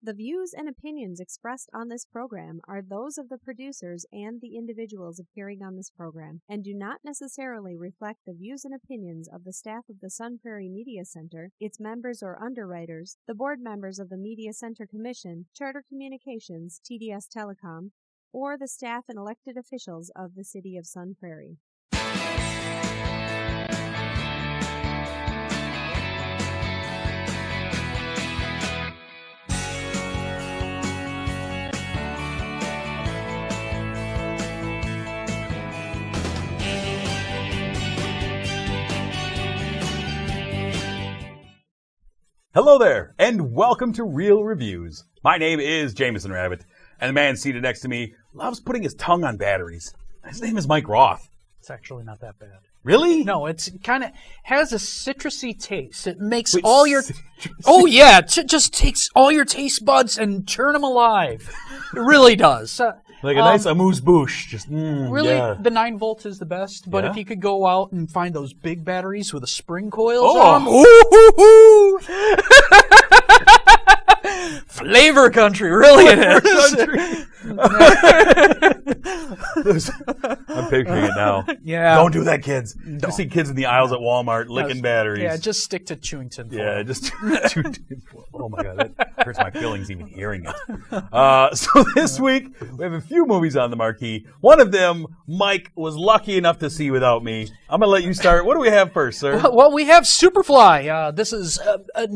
The views and opinions expressed on this program are those of the producers and the individuals appearing on this program, and do not necessarily reflect the views and opinions of the staff of the Sun Prairie Media Center, its members or underwriters, the board members of the Media Center Commission, Charter Communications, TDS Telecom, or the staff and elected officials of the City of Sun Prairie. Hello there, and welcome to Real Reviews. My name is Jameson Rabbit, and the man seated next to me loves putting his tongue on batteries. His name is Mike Roth. It's actually not that bad. Really? No, it's kind of has a citrusy taste. It makes all your... Oh, yeah, it just takes all your taste buds and turn them alive. It really does. Like a nice amuse-bouche. Just, really, yeah. The 9-volt is the best, but if you could go out and find those big batteries with the spring coils Oh. on them, flavor country, really it is. I'm picturing it now. Yeah. Don't do that, kids. You see kids in the aisles at Walmart licking batteries. Yeah, just stick to chewing tinfoil. Yeah, just oh my God, that hurts my feelings even hearing it. So this week, we have a few movies on the marquee. One of them, Mike was lucky enough to see without me. I'm going to let you start. What do we have first, sir? Well, we have Superfly. This is a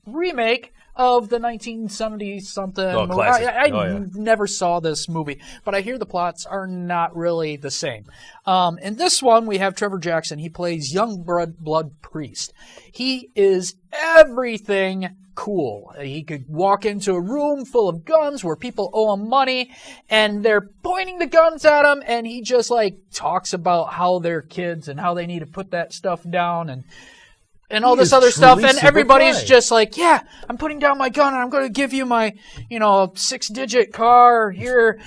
remake of the 1970-something movie. Classic. I never saw this movie, but I hear the plots are not really the same. In this one, we have Trevor Jackson. He plays young blood priest. He is everything cool. He could walk into a room full of guns where people owe him money, and they're pointing the guns at him, and he just talks about how they're kids and how they need to put that stuff down and all this other stuff, and everybody's just like, yeah, I'm putting down my gun, and I'm going to give you my, 6-digit car. Here,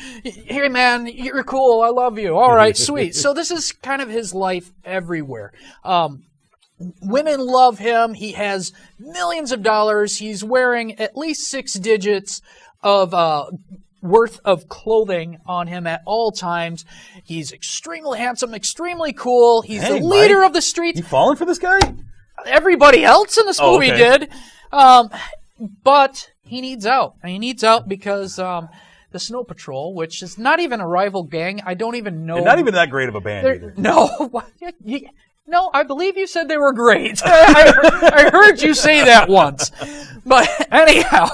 man, you're cool. I love you. All right, sweet. So this is kind of his life everywhere. Women love him. He has millions of dollars. He's wearing at least 6 digits of worth of clothing on him at all times. He's extremely handsome, extremely cool. He's the leader of the streets. You falling for this guy? Everybody else in this movie did. But he needs out. And he needs out because the Snow Patrol, which is not even a rival gang, I don't even know. They're not even that great of a band either. No, I believe you said they were great. I heard you say that once. But anyhow,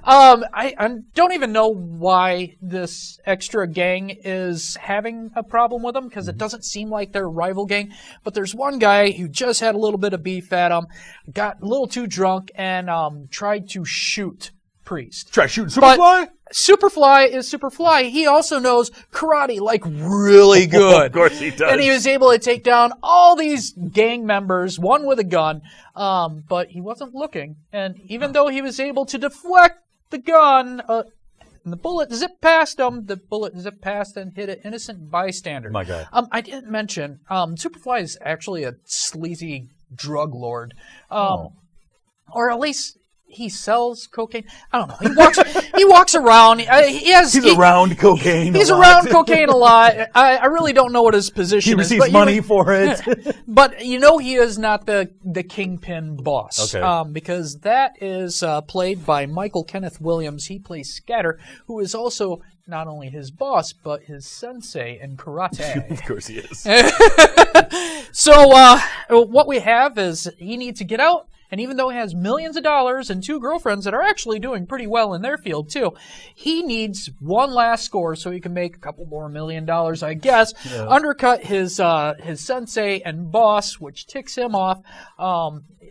I don't even know why this extra gang is having a problem with them, because it doesn't seem like they're a rival gang. But there's one guy who just had a little bit of beef at him, got a little too drunk, and tried to shoot Priest. Try shooting Superfly? Superfly is Superfly. He also knows karate really good. Of course he does. And he was able to take down all these gang members, one with a gun, but he wasn't looking. And even though he was able to deflect the gun, and the bullet zipped past him, and hit an innocent bystander. My God. I didn't mention, Superfly is actually a sleazy drug lord. Or at least he sells cocaine. I don't know. He walks around. He's around cocaine. He's around cocaine a lot. I really don't know what his position is. He receives money for it. But he is not the kingpin boss. Okay. Because that is played by Michael Kenneth Williams. He plays Scatter, who is also not only his boss, but his sensei in karate. Of course he is. So what we have is he needs to get out. And even though he has millions of dollars and 2 girlfriends that are actually doing pretty well in their field too, he needs one last score so he can make a couple more $1 million, I guess. Yeah. Undercut his sensei and boss, which ticks him off.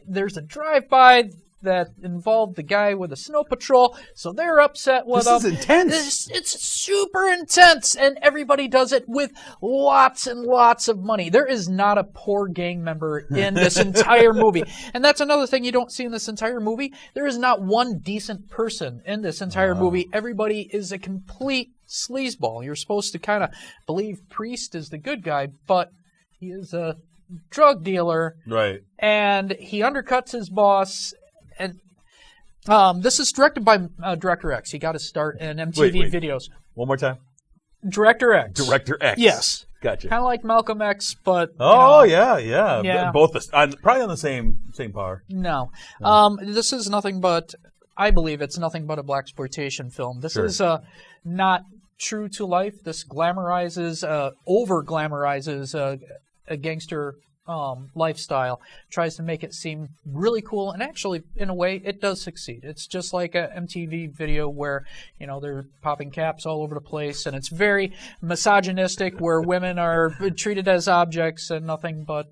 There's a drive-by that involved the guy with the Snow Patrol, so they're upset with him. This is intense. It's super intense, and everybody does it with lots and lots of money. There is not a poor gang member in this entire movie. And that's another thing you don't see in this entire movie. There is not one decent person in this entire movie. Everybody is a complete sleazeball. You're supposed to kind of believe Priest is the good guy, but he is a drug dealer. Right. And he undercuts his boss. And This is directed by Director X. He got his start in MTV Wait. videos. One more time. Director X. Director X. Yes. Gotcha. Kind of like Malcolm X, but yeah. Both probably on the same par. No. This is nothing but. I believe it's nothing but a blaxploitation film. This is not true to life. This glamorizes, over glamorizes a gangster lifestyle. Tries to make it seem really cool, and actually, in a way, it does succeed. It's just like a MTV video where they're popping caps all over the place, and it's very misogynistic, where women are treated as objects and nothing but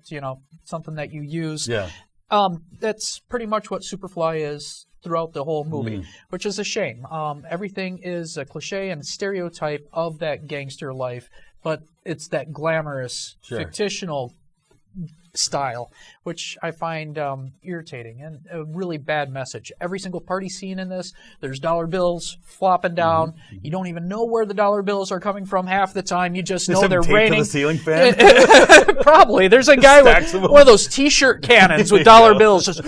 something that you use. Yeah. That's pretty much what Superfly is throughout the whole movie, which is a shame. Everything is a cliche and stereotype of that gangster life, but it's that glamorous, fictional style, which I find irritating and a really bad message. Every single party scene in this, there's dollar bills flopping down. You don't even know where the dollar bills are coming from half the time. You just know they're raining. To the ceiling fan? Probably. There's a guy with one of those T-shirt cannons with dollar bills. Just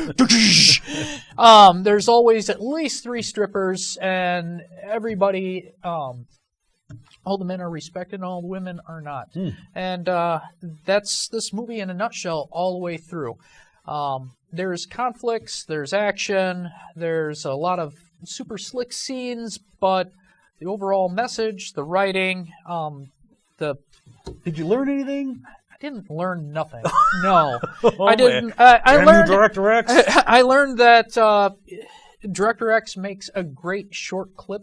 there's always at least 3 strippers, and everybody. All the men are respected and all the women are not. And that's this movie in a nutshell all the way through. There's conflicts, there's action, there's a lot of super slick scenes, but the overall message, the writing, Did you learn anything? I didn't learn nothing. No. I didn't. I learned Director X. I learned that Director X makes a great short clip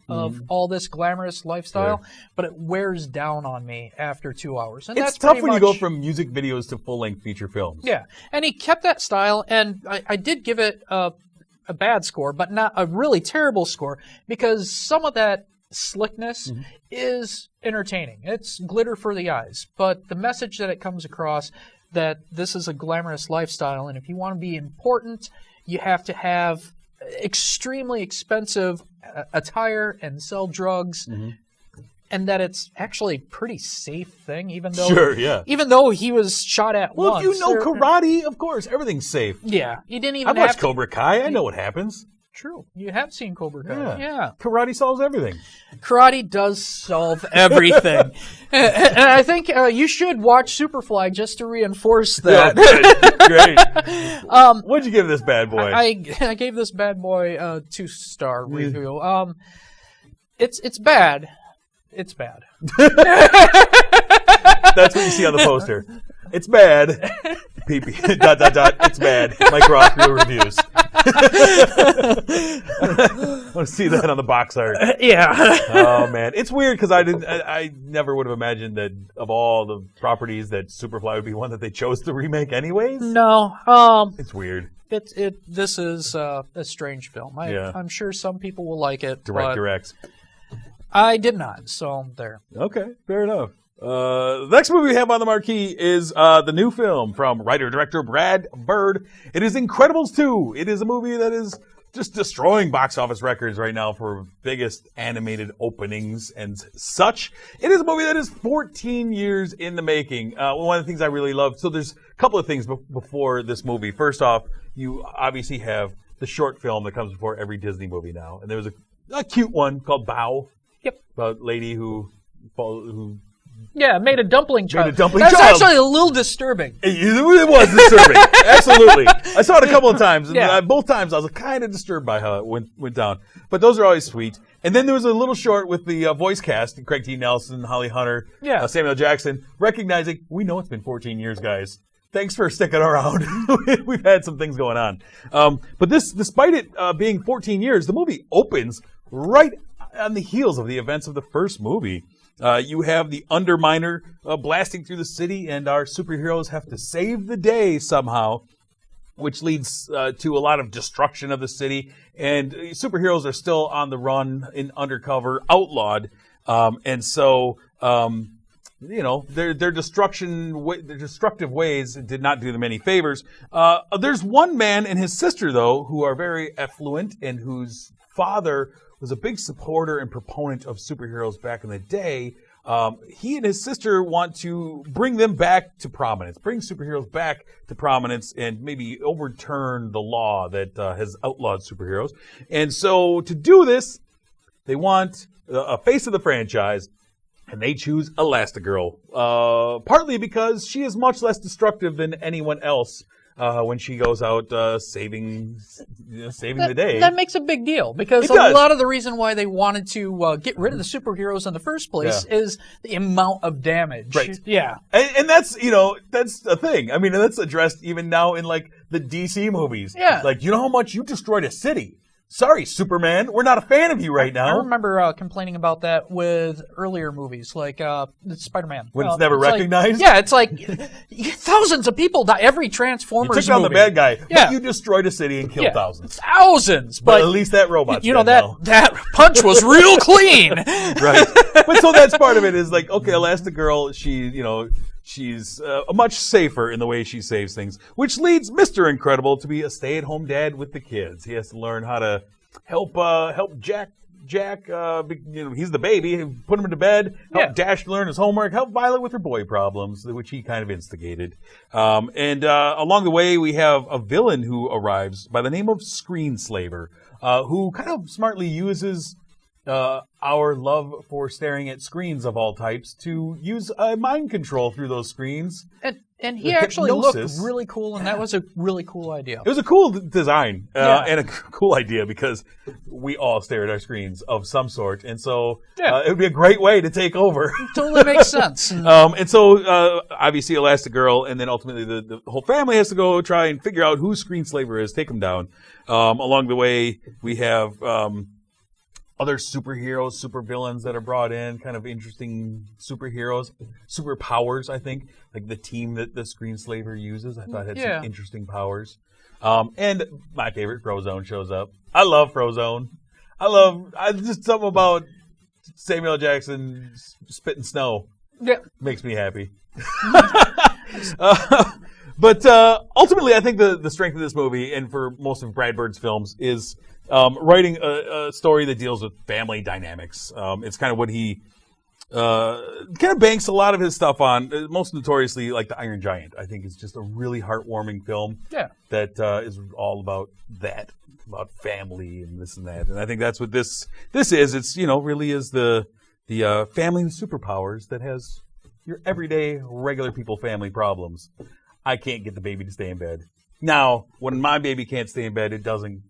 of all this glamorous lifestyle, but it wears down on me after 2 hours. And It's tough when you go from music videos to full-length feature films. Yeah, and he kept that style, and I did give it a bad score, but not a really terrible score, because some of that slickness is entertaining. It's glitter for the eyes, but the message that it comes across, that this is a glamorous lifestyle, and if you want to be important, you have to have extremely expensive attire and sell drugs, and that it's actually a pretty safe thing, even though he was shot at once. Well, if you know karate, of course, everything's safe. Yeah, you didn't even I've watched Cobra Kai. I know what happens. True. You have seen Cobra Kai. Yeah. Karate solves everything. Karate does solve everything. And I think you should watch Superfly just to reinforce that. Great. What'd you give this bad boy? I gave this bad boy a 2-star review. It's bad. It's bad. That's what you see on the poster. It's bad. PP. ... It's bad. Mike Ross real reviews. I want to see that on the box art. Yeah. Oh man, it's weird because I never would have imagined that of all the properties that Superfly would be one that they chose to remake anyways. No. It's weird. This is a strange film. I'm sure some people will like it. Director X. I did not, so there. Okay, fair enough. The next movie we have on the marquee is the new film from writer-director Brad Bird. It is Incredibles 2. It is a movie that is just destroying box office records right now for biggest animated openings and such. It is a movie that is 14 years in the making. One of the things I really love, so there's a couple of things before this movie. First off, you obviously have the short film that comes before every Disney movie now. And there was a cute one called Bow. Yep. About a lady who made a dumpling child. That's actually a little disturbing. It was disturbing. Absolutely. I saw it a couple of times, and both times I was kind of disturbed by how it went down. But those are always sweet. And then there was a little short with the voice cast, Craig T. Nelson, Holly Hunter, Samuel Jackson, recognizing, we know it's been 14 years, guys. Thanks for sticking around. We've had some things going on. But this, despite it being 14 years, the movie opens right on the heels of the events of the first movie. You have the Underminer blasting through the city, and our superheroes have to save the day somehow, which leads to a lot of destruction of the city. And superheroes are still on the run, in undercover, outlawed. And so, their destructive ways did not do them any favors. There's one man and his sister, though, who are very affluent and whose father was a big supporter and proponent of superheroes back in the day, he and his sister want to bring them back to prominence, bring superheroes back to prominence, and maybe overturn the law that has outlawed superheroes. And so to do this, they want a face of the franchise, and they choose Elastigirl, partly because she is much less destructive than anyone else. When she goes out saving the day. That makes a big deal because a lot of the reason why they wanted to get rid of the superheroes in the first place is the amount of damage. Right. Yeah. And that's, that's a thing. I mean, that's addressed even now in, like, the DC movies. Yeah. Like, you know how much you destroyed a city? Sorry, Superman. We're not a fan of you right now. I remember complaining about that with earlier movies, like Spider-Man. When it's never recognized? It's like thousands of people die. Every Transformers movie. You took down the bad guy, yeah. but you destroyed a city and killed thousands. Thousands! But at least that robot's dead now. that punch was real clean! Right. But so that's part of it is like, okay, Elastigirl, she's much safer in the way she saves things, which leads Mr. Incredible to be a stay-at-home dad with the kids. He has to learn how to help Jack. He's the baby. Put him to bed. Help Dash learn his homework. Help Violet with her boy problems, which he kind of instigated. And along the way, we have a villain who arrives by the name of Screenslaver, who kind of smartly uses our love for staring at screens of all types to use mind control through those screens. And he actually looked really cool, and that was a really cool idea. It was a cool design and a cool idea because we all stare at our screens of some sort, and so it would be a great way to take over. Totally makes sense. And so obviously Elastigirl, and then ultimately the whole family has to go try and figure out who Screenslaver is, take him down. Along the way, we have other superheroes, supervillains that are brought in, kind of interesting superheroes, superpowers, I think. Like the team that the Screenslaver uses, I thought had some interesting powers. And my favorite, Frozone, shows up. I love Frozone. Just something about Samuel L. Jackson spitting snow makes me happy. But ultimately, I think the strength of this movie, and for most of Brad Bird's films, is writing a story that deals with family dynamics. It's kind of what he kind of banks a lot of his stuff on, most notoriously like The Iron Giant. I think it's just a really heartwarming film that is all about that, about family and this and that. And I think that's what this is. It's, really is the family with superpowers that has your everyday, regular people family problems. I can't get the baby to stay in bed. Now, when my baby can't stay in bed, it doesn't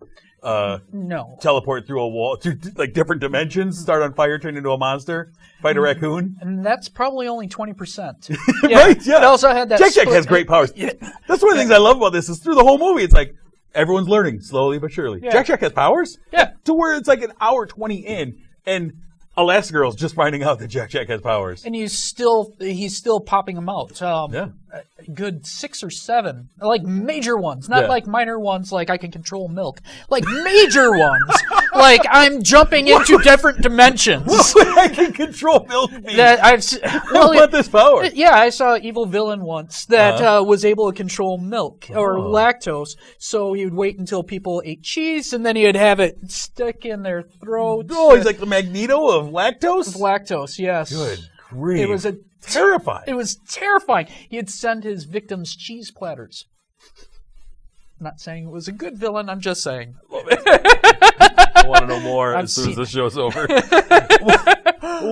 teleport through a wall, to like different dimensions, start on fire, turn into a monster, fight a raccoon. And that's probably only 20%. Right? Yeah. It also had that. Jack has great powers. That's one of the things I love about this is through the whole movie, it's like everyone's learning slowly but surely. Yeah. Jack has powers? Yeah. To where it's like an hour 20 in, and Elastigirl's just finding out that Jack has powers. And he's still popping them out. A good 6 or 7, like major ones, not like minor ones. Like I can control milk, like major ones. Like I'm jumping into different dimensions. I can control milk. That I want this power. Yeah, I saw an evil villain once that was able to control milk or lactose. So he would wait until people ate cheese, and then he would have it stick in their throat. Oh, he's like the Magneto of lactose? Of lactose, yes. Good grief. It was terrifying. It was terrifying. He'd send his victims cheese platters. I'm not saying it was a good villain, I'm just saying. I want to know more as soon as the show's over.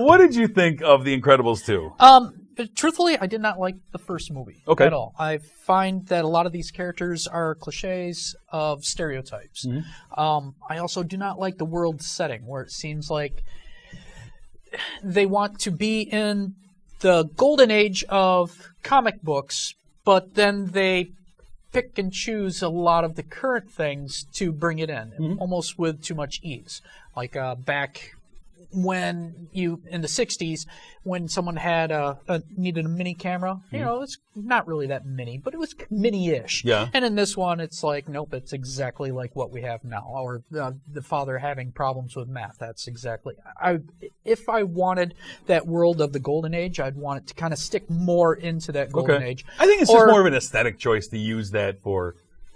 What did you think of The Incredibles 2? Truthfully, I did not like the first movie at all. I find that a lot of these characters are cliches of stereotypes. Mm-hmm. I also do not like the world setting, where it seems like they want to be in the golden age of comic books, but then they pick and choose a lot of the current things to bring it in, almost with too much ease. Like back when in the 60s, when someone had needed a mini camera, it's not really that mini, but it was mini-ish. Yeah. And in this one, it's like, nope, it's exactly like what we have now. Or the father having problems with math. That's exactly. If I wanted that world of the golden age, I'd want it to kind of stick more into that golden age. I think it's just more of an aesthetic choice to use that for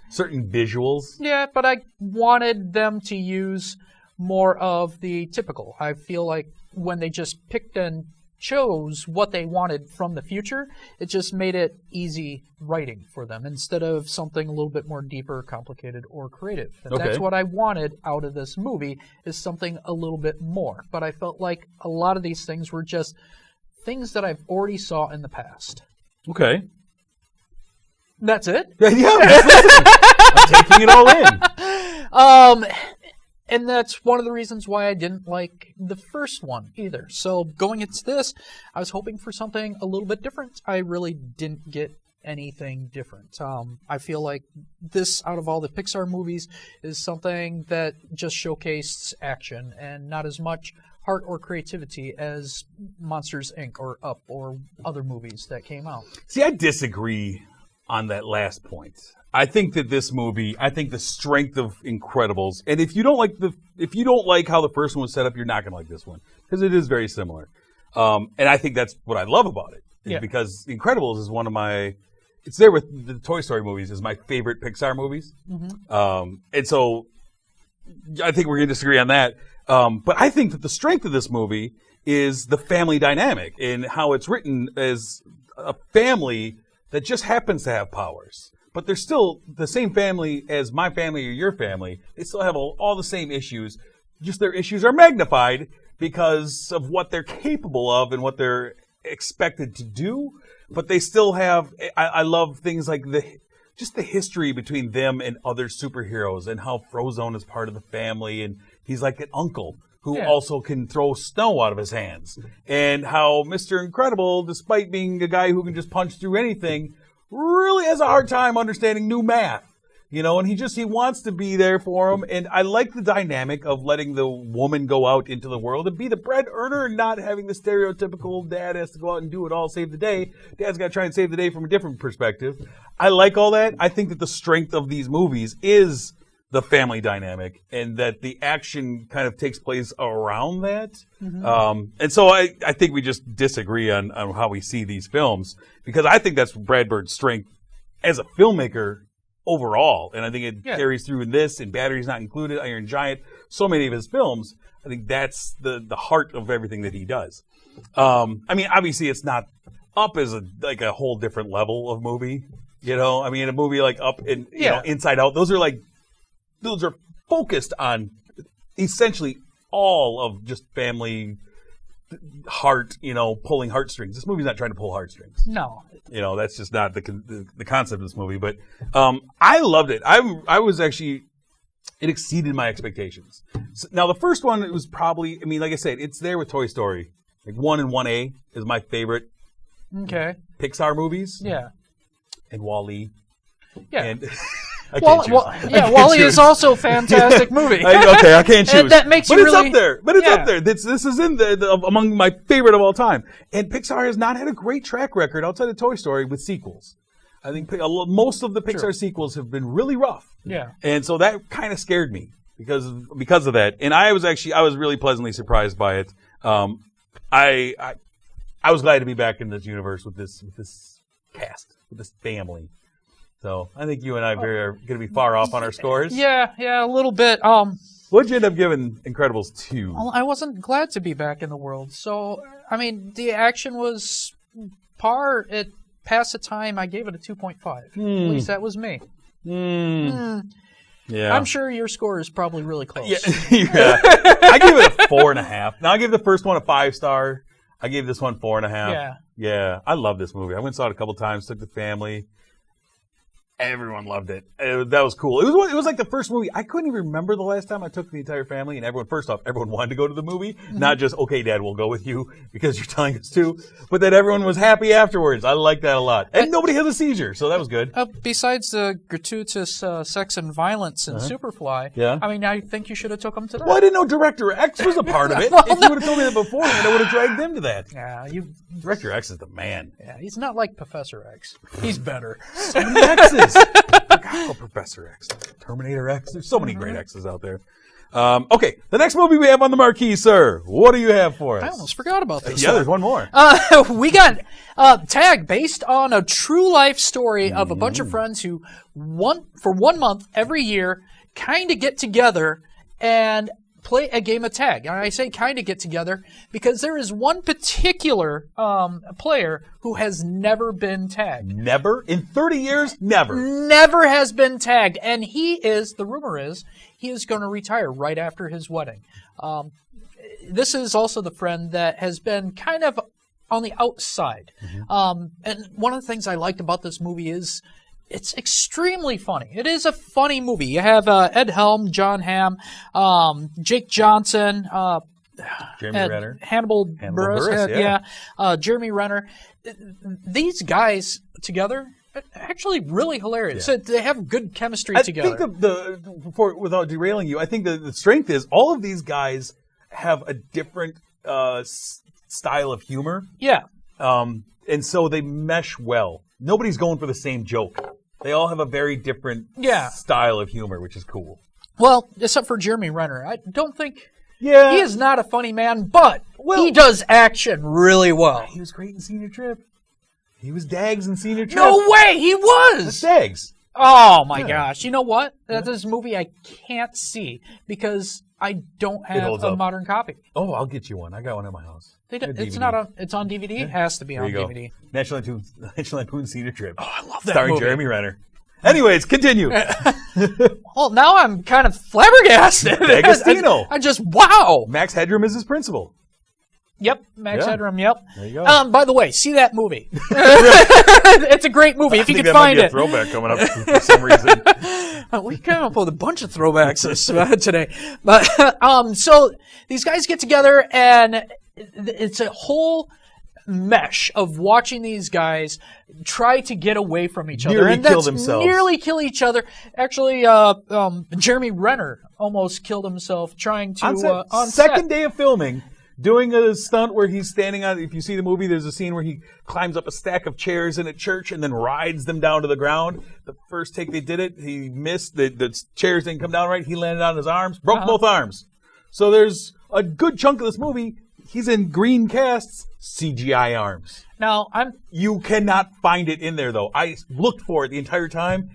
certain visuals. Yeah, but I wanted them to use more of the typical. I feel like when they just picked and chose what they wanted from the future. It just made it easy writing for them instead of something a little bit more deeper, complicated, or creative. And that's what I wanted out of this movie, is something a little bit more. But I felt like a lot of these things were just things that I've already saw in the past. Okay. That's it? Yeah, I'm taking it all in. And that's one of the reasons why I didn't like the first one either. So going into this, I was hoping for something a little bit different. I really didn't get anything different. I feel like this, out of all the Pixar movies, is something that just showcased action and not as much heart or creativity as Monsters, Inc. or Up or other movies that came out. See, I disagree on that last point. I think that this movie, I think the strength of Incredibles, and if you don't like how the first one was set up, you're not going to like this one, because it is very similar. And I think that's what I love about it, because Incredibles is one of my, it's there with the Toy Story movies, is my favorite Pixar movies. Mm-hmm. And so I think we're going to disagree on that. But I think that the strength of this movie is the family dynamic and how it's written as a family that just happens to have powers. But they're still the same family as my family or your family. They still have all the same issues. Just their issues are magnified because of what they're capable of and what they're expected to do. But they still have, I love things like just the history between them and other superheroes, and how Frozone is part of the family, and he's like an uncle who also can throw snow out of his hands. And how Mr. Incredible, despite being a guy who can just punch through anything, really has a hard time understanding new math, and he wants to be there for him. And I like the dynamic of letting the woman go out into the world and be the bread earner, and not having the stereotypical dad has to go out and do it all, save the day. Dad's got to try and save the day from a different perspective. I like all that. I think that the strength of these movies is the family dynamic, and that the action kind of takes place around that. Mm-hmm. And so I think we just disagree on how we see these films, because I think that's Brad Bird's strength as a filmmaker overall. And I think it carries through in this, and Batteries Not Included, Iron Giant, so many of his films. I think that's the heart of everything that he does. I mean, obviously it's not, Up is a whole different level of movie. I mean, a movie like Up and Inside Out, those are focused on essentially all of just family heart, pulling heartstrings. This movie's not trying to pull heartstrings. No. That's just not the concept of this movie. But I loved it. I was actually, it exceeded my expectations. So, now, the first one, it was probably, I mean, like I said, it's there with Toy Story. Like 1 and 1A is my favorite Pixar movies. Yeah. And Wall-E. Yeah. And Wall-E is also a fantastic movie. I can't choose. That makes but you it's really... up there. But it's up there. This is in among my favorite of all time. And Pixar has not had a great track record outside of Toy Story with sequels. I think most of the Pixar sequels have been really rough. Yeah. And so that kind of scared me because of that. And I was really pleasantly surprised by it. I was glad to be back in this universe with this cast, with this family. So I think you and I are going to be far off on our scores. Yeah, a little bit. What'd you end up giving Incredibles 2? Well, I wasn't glad to be back in the world. So, I mean, the action was par. It passed the time. I gave it a 2.5. At least that was me. Yeah. I'm sure your score is probably really close. Yeah. I gave it a 4.5. Now, I gave the first one a 5-star. I gave this one 4.5. Yeah. I love this movie. I went and saw it a couple times, took the family. Everyone loved it. That was cool. It was like the first movie. I couldn't even remember the last time I took the entire family, and everyone wanted to go to the movie. Mm-hmm. Not just, okay, Dad, we'll go with you because you're telling us to, but that everyone was happy afterwards. I like that a lot. And nobody had a seizure, so that was good. Besides the gratuitous sex and violence in Superfly, I mean, I think you should have took them to that. Well, I didn't know Director X was a part of it. If you would have told me that before, I would have dragged them to that. Yeah, Director X is the man. Yeah, he's not like Professor X. He's better. So many X's. Professor X, Terminator X. There's so many great X's out there. Okay, the next movie we have on the marquee, sir. What do you have for us? I almost forgot about this. There's one more. We got Tag, based on a true life story of a bunch of friends who, for 1 month every year, kind of get together and play a game of tag. And I say kind of get together because there is one particular player who has never been tagged. Never? In 30 years? Never. Never has been tagged. And the rumor is, he is going to retire right after his wedding. This is also the friend that has been kind of on the outside. And one of the things I liked about this movie is it's extremely funny. It is a funny movie. You have Ed Helm, John Hamm, Jake Johnson, Jeremy Renner. Hannibal Buress, yeah. Jeremy Renner. These guys together, actually really hilarious. Yeah. So they have good chemistry together. I think without derailing you, I think the strength is all of these guys have a different style of humor. Yeah. And so they mesh well. Nobody's going for the same joke. They all have a very different style of humor, which is cool. Well, except for Jeremy Renner. I don't think... Yeah. He is not a funny man, but he does action really well. He was great in Senior Trip. He was Dags in Senior Trip. No way, he was! That's Dags. Oh, my gosh. You know what? That's this movie I can't see because I don't have a modern copy. Oh, I'll get you one. I got one in my house. It's not on. It's on DVD. It has to be on DVD. National Lampoon Senior Trip. Oh, I love that starring movie. Jeremy Renner. Anyways, continue. Well, now I'm kind of flabbergasted. D'Agostino. I just wow. Max Headroom is his principal. Yep, Max Headroom. Yep. There you go. By the way, see that movie. It's a great movie if you can find it. That might be a throwback coming up for some reason. We came up with a bunch of throwbacks today, but so these guys get together and it's a whole mesh of watching these guys try to get away from each other and nearly kill each other. Actually, Jeremy Renner almost killed himself trying to on set. Second day of filming. Doing a stunt where he's standing on, if you see the movie, there's a scene where he climbs up a stack of chairs in a church and then rides them down to the ground. The first take they did it, he missed, the chairs didn't come down right, he landed on his arms, broke both arms. So there's a good chunk of this movie, he's in green casts, CGI arms. Now, You cannot find it in there, though. I looked for it the entire time.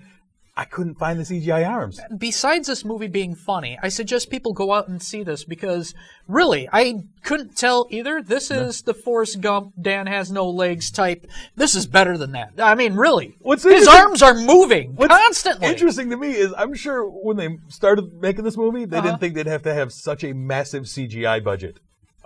I couldn't find the CGI arms. Besides this movie being funny, I suggest people go out and see this because, really, I couldn't tell either. This is the Forrest Gump, Dan has no legs type. This is better than that. I mean, really. His arms are moving constantly. What's interesting to me is I'm sure when they started making this movie, they didn't think they'd have to have such a massive CGI budget.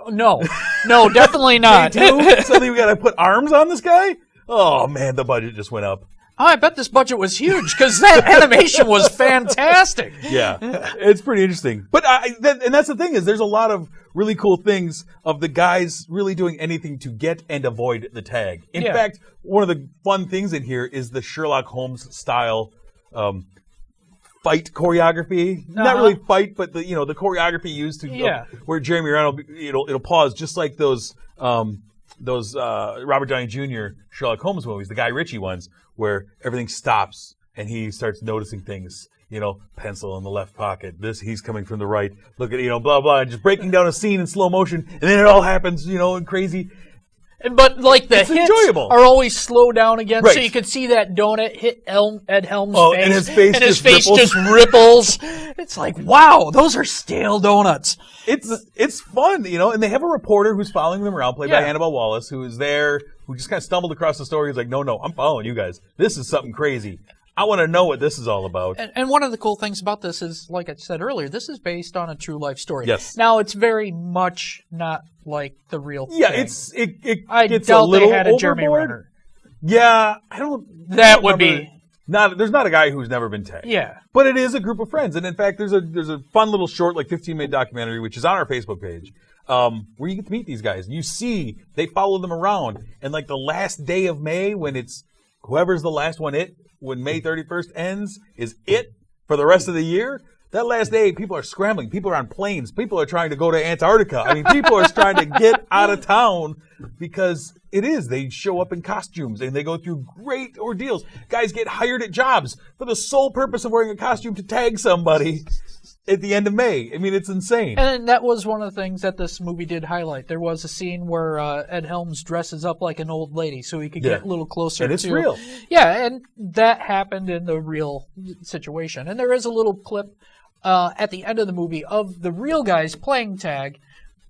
No, definitely not. Suddenly we got to put arms on this guy? Oh, man, the budget just went up. Oh, I bet this budget was huge because that animation was fantastic. Yeah, it's pretty interesting. But and that's the thing is there's a lot of really cool things of the guys really doing anything to get and avoid the tag. In fact, one of the fun things in here is the Sherlock Holmes style fight choreography. Not really fight, but the choreography used to where Jeremy Renner it'll pause just like those Robert Downey Jr. Sherlock Holmes movies, the Guy Ritchie ones, where everything stops and he starts noticing things. Pencil in the left pocket. He's coming from the right. Look at blah blah, and just breaking down a scene in slow motion, and then it all happens, and crazy. But like the it's hits enjoyable. Are always slow down again, right. So you can see that donut hit Ed Helm's face, and his face just ripples. It's like, wow, those are stale donuts. It's fun, and they have a reporter who's following them around, played by Hannibal Wallace, who is there, who just kind of stumbled across the story. He's like, no, I'm following you guys. This is something crazy. I want to know what this is all about. And one of the cool things about this is, like I said earlier, this is based on a true life story. Yes. Now, it's very much not like the real thing. Yeah, it I gets doubt a little they had a overboard. Jeremy Renner. Yeah, I don't. That would be there's not a guy who's never been tagged. Yeah, but it is a group of friends, and in fact, there's a fun little short, like 15-minute documentary, which is on our Facebook page, where you get to meet these guys. You see, they follow them around, and like the last day of May, when it's whoever's the last one, when May 31st ends, is it for the rest of the year. That last day, people are scrambling. People are on planes. People are trying to go to Antarctica. I mean, people are trying to get out of town because they show up in costumes and they go through great ordeals. Guys get hired at jobs for the sole purpose of wearing a costume to tag somebody at the end of May. I mean, it's insane. And that was one of the things that this movie did highlight. There was a scene where Ed Helms dresses up like an old lady so he could get a little closer. And it's real. Yeah, and that happened in the real situation. And there is a little clip at the end of the movie of the real guys playing tag.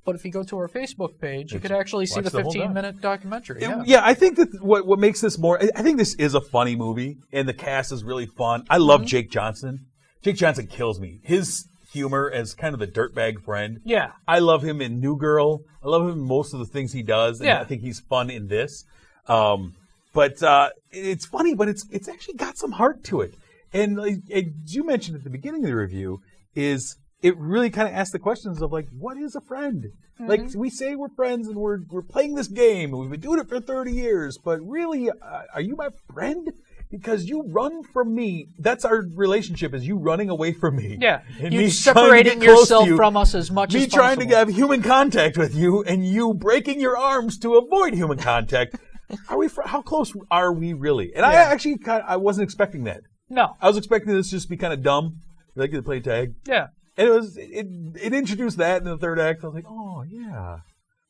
But if you go to our Facebook page, you could actually see the 15-minute documentary. Yeah, I think that what makes this more... I think this is a funny movie, and the cast is really fun. I love Jake Johnson. Jake Johnson kills me. His humor as kind of the dirtbag friend. Yeah. I love him in New Girl. I love him in most of the things he does, and yeah. I think he's fun in this. But it's funny, but it's actually got some heart to it. And as you mentioned at the beginning of the review, is... it really kind of asks the questions of, like, what is a friend? Mm-hmm. Like, we say we're friends and we're playing this game and we've been doing it for 30 years, but really, are you my friend? Because you run from me. That's our relationship, is you running away from me. Yeah, and you me separating yourself from us as much as possible. Me trying to have human contact with you and you breaking your arms to avoid human contact. How close are we really? And yeah. I wasn't expecting that. No. I was expecting this just to be kind of dumb. Like to play tag. Yeah. And it introduced that in the third act. I was like, oh, yeah.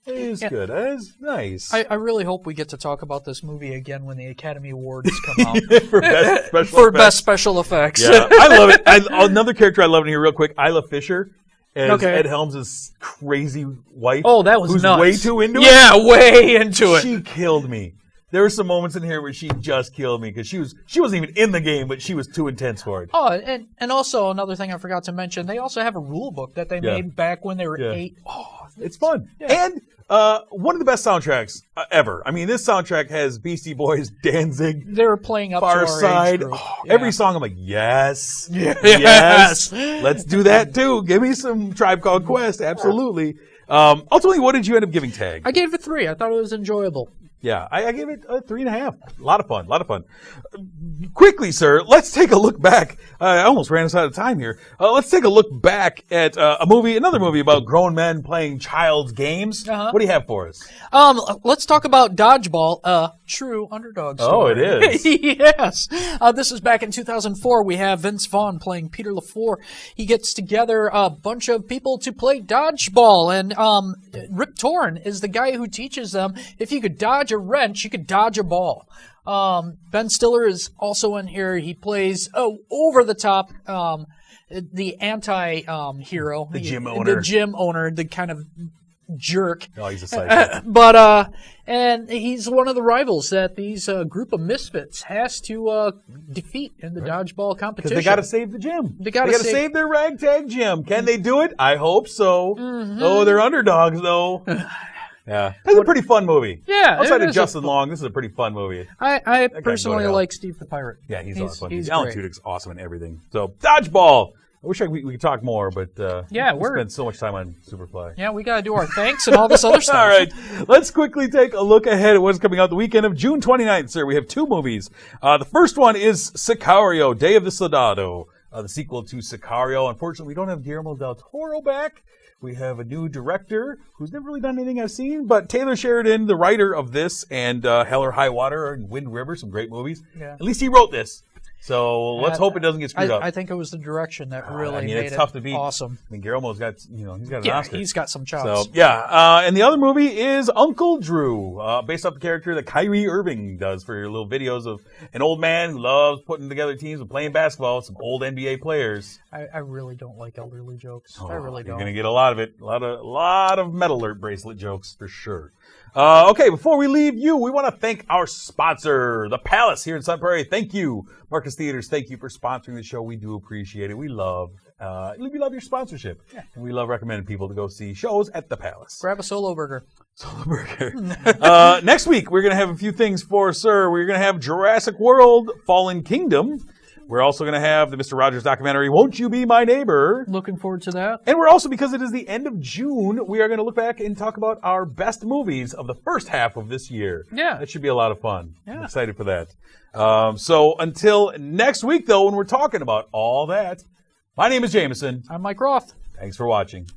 It is good. It is nice. I really hope we get to talk about this movie again when the Academy Awards come out. for best special effects. Yeah, I love it. Another character I love in here real quick, Isla Fisher as Ed Helms' crazy wife. Oh, that was who's nuts. way too into it. Yeah, way into it. She killed me. There were some moments in here where she just killed me because she wasn't even in the game, but she was too intense for it. Oh, and also another thing I forgot to mention, they also have a rule book that they made back when they were 8. Oh, it's fun. Yeah. And one of the best soundtracks ever. I mean, this soundtrack has Beastie Boys, Danzig, they were playing up Far to our Side. age group. Oh, every song I'm like, yes, yes, let's do that too. Give me some Tribe Called Quest, absolutely. Ultimately, what did you end up giving Tag? I gave it 3. I thought it was enjoyable. Yeah, I gave it a 3.5. A lot of fun. Quickly, sir, let's take a look back. I almost ran us out of time here. Let's take a look back at another movie about grown men playing child's games. Uh-huh. What do you have for us? Let's talk about Dodgeball, true underdog story. Oh, it is. Yes. This is back in 2004. We have Vince Vaughn playing Peter LaFleur. He gets together a bunch of people to play Dodgeball, and Rip Torn is the guy who teaches them if you could dodge a wrench, you could dodge a ball. Ben Stiller is also in here. He plays over the top the anti-hero. The gym owner. The gym owner, the kind of jerk. Oh, he's a psycho. But and he's one of the rivals that these group of misfits has to defeat in the dodgeball competition. Because they got to save the gym. They got to save their ragtag gym. Can they do it? I hope so. Mm-hmm. Oh, they're underdogs, though. Yeah, it's a pretty fun movie. Yeah, outside of Justin Long, this is a pretty fun movie. I personally like Steve the Pirate. Yeah, he's a lot of fun. He's Alan great. Tudyk's awesome in everything. So, Dodgeball. I wish we could talk more, but we spend so much time on Superfly. Yeah, we got to do our thanks and all this other stuff. All right, let's quickly take a look ahead at what's coming out the weekend of June 29th, sir. We have 2 movies. The first one is Sicario, Day of the Soldado, the sequel to Sicario. Unfortunately, we don't have Guillermo del Toro back. We have a new director who's never really done anything I've seen, but Taylor Sheridan, the writer of this, and Hell or High Water and Wind River, some great movies. Yeah. At least he wrote this. So let's hope it doesn't get screwed up. I think it was the direction that really made it's tough to beat. Awesome. I mean, Guillermo's got, he's got an Oscar. He's got some chops. So, yeah. And the other movie is Uncle Drew, based off the character that Kyrie Irving does for your little videos of an old man who loves putting together teams and playing basketball with some old NBA players. I really don't like elderly jokes. I really don't. You're going to get a lot of it. A lot of Metal Alert bracelet jokes for sure. Okay, before we leave you, we want to thank our sponsor, The Palace here in Sun Prairie. Thank you, Marcus Theaters. Thank you for sponsoring the show. We do appreciate it. We love your sponsorship. Yeah. And we love recommending people to go see shows at The Palace. Grab a Solo Burger. Solo Burger. Next week, we're going to have a few things for sir. We're going to have Jurassic World Fallen Kingdom. We're also going to have the Mr. Rogers documentary, Won't You Be My Neighbor? Looking forward to that. And we're also, because it is the end of June, we are going to look back and talk about our best movies of the first half of this year. Yeah. That should be a lot of fun. Yeah. I'm excited for that. So until next week, though, when we're talking about all that, my name is Jameson. I'm Mike Roth. Thanks for watching.